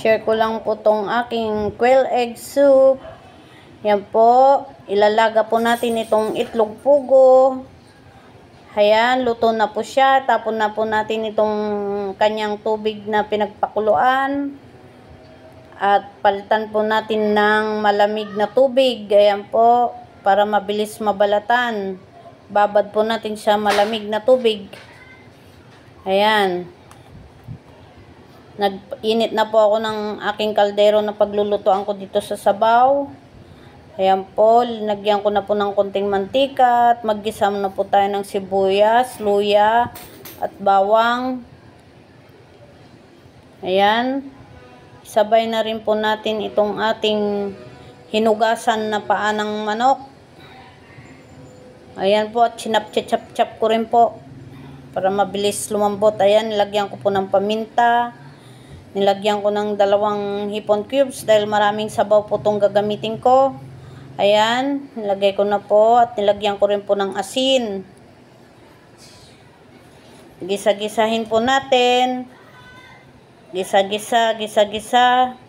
Share ko lang po tong aking quail egg soup. Yan po. Ilalaga po natin itong itlog pugo. Ayan, luto na po siya. Tapon na po natin itong kanyang tubig na pinagpakuluan. At palitan po natin ng malamig na tubig. Ayan po, para mabilis mabalatan. Babad po natin siya malamig na tubig. Ayan. Nag-init na po ako ng aking kaldero na paglulutuan ko dito sa sabaw. Ayan po, linagyan ko na po ng konting mantika at maggisa na po tayo ng sibuyas, luya at bawang. Ayan. Sabay na rin po natin itong ating hinugasan na paa ng manok. Ayan po, at sinap-chap-chap ko rin po para mabilis lumambot. Ayan, nilagyan ko po ng paminta. Nilagyan ko ng 2 hipon cubes dahil maraming sabaw po itong gagamitin ko. Ayan, nilagay ko na po at nilagyan ko rin po ng asin. Gisa-gisahin po natin. Gisa-gisa, gisa-gisa.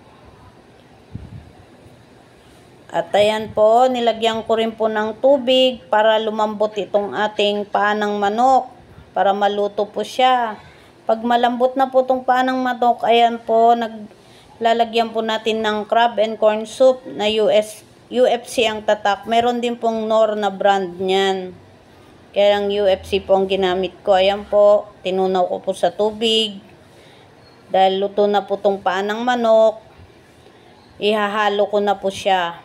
At ayan po, nilagyan ko rin po ng tubig para lumambot itong ating paa ng manok. Para maluto po siya. Pag malambot na po itong paa ng manok, ayan po, naglalagyan po natin ng crab and corn soup na UFC ang tatak. Meron din pong Knorr na brand niyan. Kaya ang UFC po ang ginamit ko. Ayan po, tinunaw ko po sa tubig. Dahil luto na po itong paa ng manok, ihahalo ko na po siya.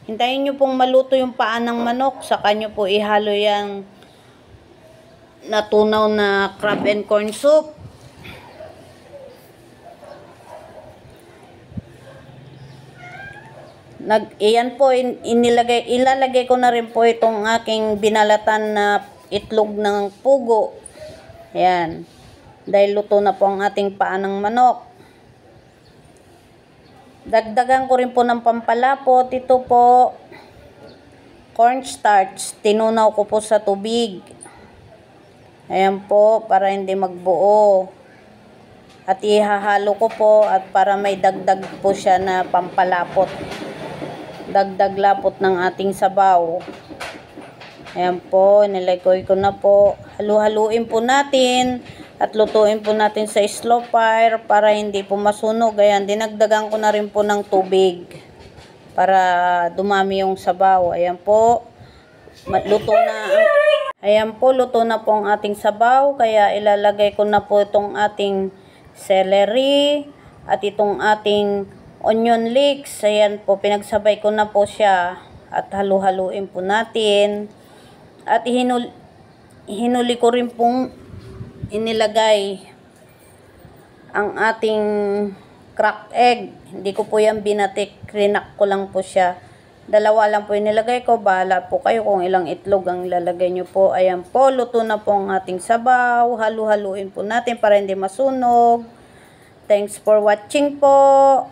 Hintayin nyo pong maluto yung paa ng manok, saka nyo po ihalo yung natunaw na crab and corn soup. Iyan po, ilalagay ko na rin po itong aking binalatan na itlog ng pugo. Ayan. Dahil luto na po ang ating paa ng manok. Dagdagan ko rin po ng pampalapot. Ito po, cornstarch. Tinunaw ko po sa tubig. Ayan po, para hindi magbuo. At ihahalo ko po at para may dagdag po siya na pampalapot. Dagdag lapot ng ating sabaw. Ayan po, nilagay ko na po. Halu-haluin po natin at lutuin po natin sa slow fire para hindi po masunog. Ayan, dinagdagan ko na rin po ng tubig para dumami yung sabaw. Ayan po, luto na. Ayan po, luto na po ang ating sabaw. Kaya ilalagay ko na po itong ating celery at itong ating onion leeks. Ayan po, pinagsabay ko na po siya at halu-haluin po natin. At hinuli ko rin pong inilagay ang ating cracked egg. Hindi ko po yan binatik, krinak ko lang po siya. 2 lang po inilagay ko. Bahala po kayo kung ilang itlog ang ilalagay nyo po. Ayan po, luto na po ang ating sabaw. Halu-haluin po natin para hindi masunog. Thanks for watching po.